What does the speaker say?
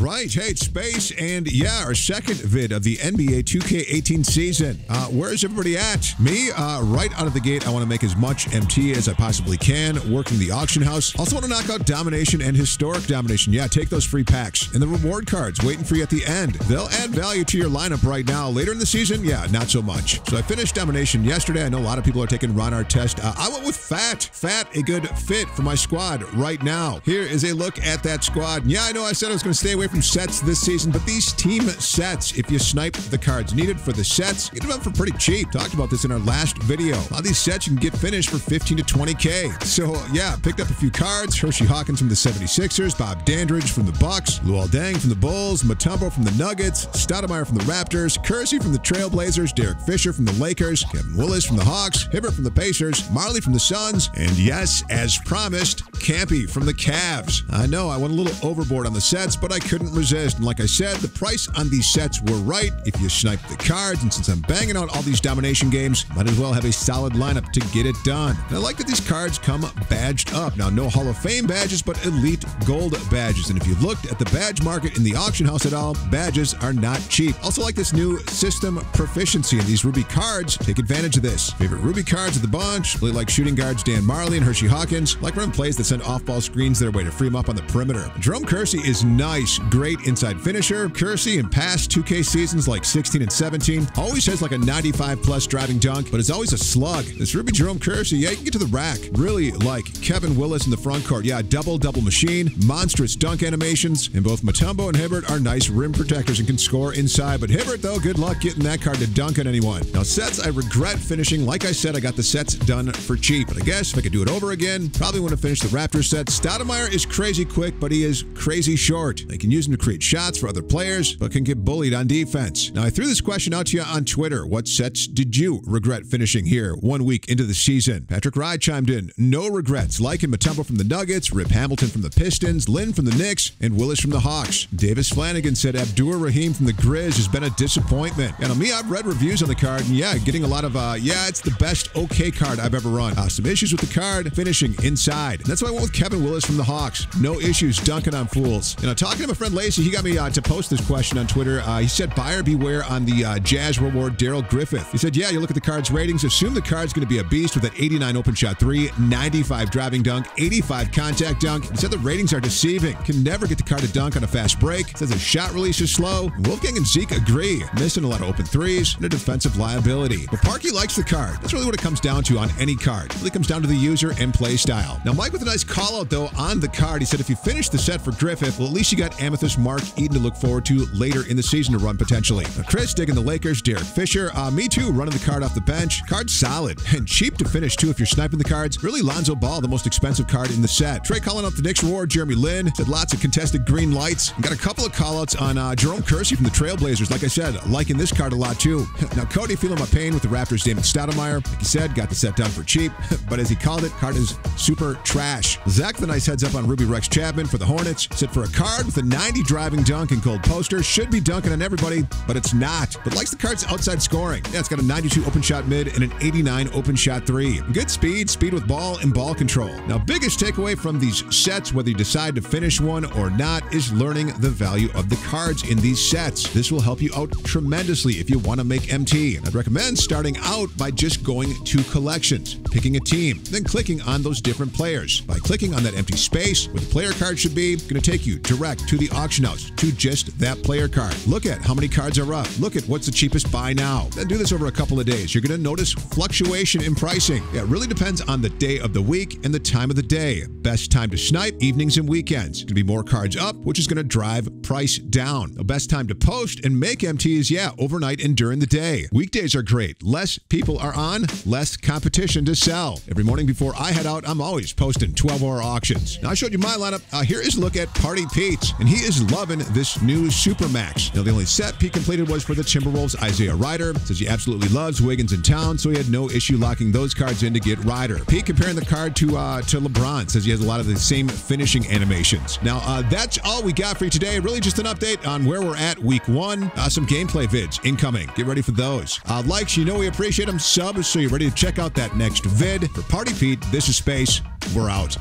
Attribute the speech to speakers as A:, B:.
A: right. Hey, it's Space, and yeah, our second vid of the NBA 2K18 season. Where's everybody at? Me, right out of the gate, I want to make as much MT as I possibly can, working the auction house. Also want to knock out Domination and Historic Domination. Yeah, take those free packs. And the reward cards waiting for you at the end. They'll add value to your lineup right now. Later in the season, yeah, not so much. So I finished Domination yesterday. I know a lot of people are taking Ron Artest. I went with Fat. Fat, a good fit for my squad right now. Here is a look at that squad. Yeah, I know I said I was going to stay away from sets this season, but these team sets, if you snipe the cards needed for the sets, get them up for pretty cheap. Talked about this in our last video. A lot of these sets you can get finished for 15 to 20K. So yeah, picked up a few cards. Hershey Hawkins from the 76ers, Bob Dandridge from the Bucks, Luol Deng from the Bulls, Mutombo from the Nuggets, Stoudemire from the Raptors, Kersey from the Trailblazers, Derek Fisher from the Lakers, Kevin Willis from the Hawks, Hibbert from the Pacers, Marley from the Suns, and yes, as promised, Campy from the Cavs. I know I went a little overboard on the sets, but I couldn't resist. And like I said, the price on these sets were right if you snipe the cards. And since I'm banging out all these domination games, might as well have a solid lineup to get it done. And I like that these cards come badged up. Now, no Hall of Fame badges, but elite gold badges. And if you looked at the badge market in the auction house at all, badges are not cheap. Also like this new system proficiency in these Ruby cards. Take advantage of this. Favorite Ruby cards of the bunch. Really like shooting guards Dan Marley and Hershey Hawkins. Like running plays that send off-ball screens their way to free them up on the perimeter. Jerome Kersey is nice. Great inside finisher. Kersey in past 2K seasons like 16 and 17 always has like a 95+ driving dunk, but it's always a slug. This Ruby Jerome Kersey, yeah, you can get to the rack. Really like Kevin Willis in the front court. Yeah, double machine, monstrous dunk animations, and both Mutombo and Hibbert are nice rim protectors and can score inside. But Hibbert, though, good luck getting that card to dunk on anyone. Now, sets I regret finishing. Like I said, I got the sets done for cheap. But I guess if I could do it over again, probably want to finish the Raptors set. Stoudemire is crazy quick, but he is crazy short. They can use him to create shots for other players, but can get bullied on defense. Now, I threw this question out to you on Twitter. What sets did you regret finishing here 1 week into the season? Patrick Rye chimed in, no regrets. Liking Mutombo from the Nuggets, Rip Hamilton from the Pistons, Lynn from the Knicks, and Willis from the Hawks. Davis Flanagan said Abdur Rahim from the Grizz has been a disappointment. And on me, I've read reviews on the card, and yeah, getting a lot of, it's the best okay card I've ever run. Some issues with the card, finishing inside. And that's why I went with Kevin Willis from the Hawks. No issues dunking on fools. You know, talking to my friend Lacey, he got me to post this question on Twitter. He said, buyer beware on the Jazz reward Daryl Griffith. He said, yeah, you look at the card's ratings, assume the card's going to be a beast with that 89 open shot 3, 95 driving dunk, 85 contact dunk. He said the ratings are deceiving. Can never get the card to dunk on a fast break. Says the shot release is slow. Wolfgang and Zeke agree. Missing a lot of open threes and a defensive liability. But Parky likes the card. That's really what it comes down to on any card. It really comes down to the user and play style. Now, Mike with a nice call out though on the card. He said if you finish the set for Griffith, well, at least you got Amethyst Mark Eden to look forward to later in the season to run potentially. Now, Chris digging the Lakers, Derek Fisher. Me too, running the card off the bench. Card's solid and cheap to finish too if you're sniping the cards. Really Lonzo Ball, the most expensive card in the set. Trey calling out the Knicks reward, Jeremy Lin. Said lots of contested green lights. Got a couple of call outs on Jerome Kersey from the Trailblazers. Like I said, liking this card a lot too. Now, Cody feeling my pain with the Raptors' Damon Stoudemire. Like he said, got the set done for cheap. But as he called it, card is super trash. Zach the nice heads up on Ruby Rex Chapman for the Hornets. Said for a card with a 90 driving dunk and cold poster, should be dunking on everybody, but it's not. But likes the card's outside scoring. Yeah, it's got a 92 open shot mid and an 89 open shot 3. Good speed with ball and ball control. Now, biggest takeaway from these sets, whether you decide to finish one or not, is learning the value of the cards in these sets. This will help you out tremendously if you want to make MT. I'd recommend starting out by just going to collections, picking a team, then clicking on those different players. By clicking on that empty space where the player card should be, it's going to take you direct to the auction house, to just that player card. Look at how many cards are up. Look at what's the cheapest buy now. Then do this over a couple of days. You're going to notice fluctuation in pricing. Yeah, it really depends on the day of the week and the time of the day. Best time to snipe, evenings and weekends. Going to be more cards up, which is going to drive price down. The best time to post and make MTs, yeah, overnight and during the day. Weekdays are great. Less people are on, less competition to sell. Every morning before I head out, I'm always posting 12-hour auctions. Now, I showed you my lineup. Here is a look at Party Pete's, and he is loving this new Supermax. Now, the only set Pete completed was for the Timberwolves Isaiah Ryder. Says he absolutely loves Wiggins in town, so he had no issue locking those cards in to get Ryder. Pete comparing the card to LeBron. Says he has a lot of the same finishing animations. Now, that's all we got for you today. Really just an update on where we're at week 1. Some gameplay vids incoming. Get ready for those. Likes, you know we appreciate them. Subs, so you're ready to check out that next vid. For Party Pete, this is Space. We're out.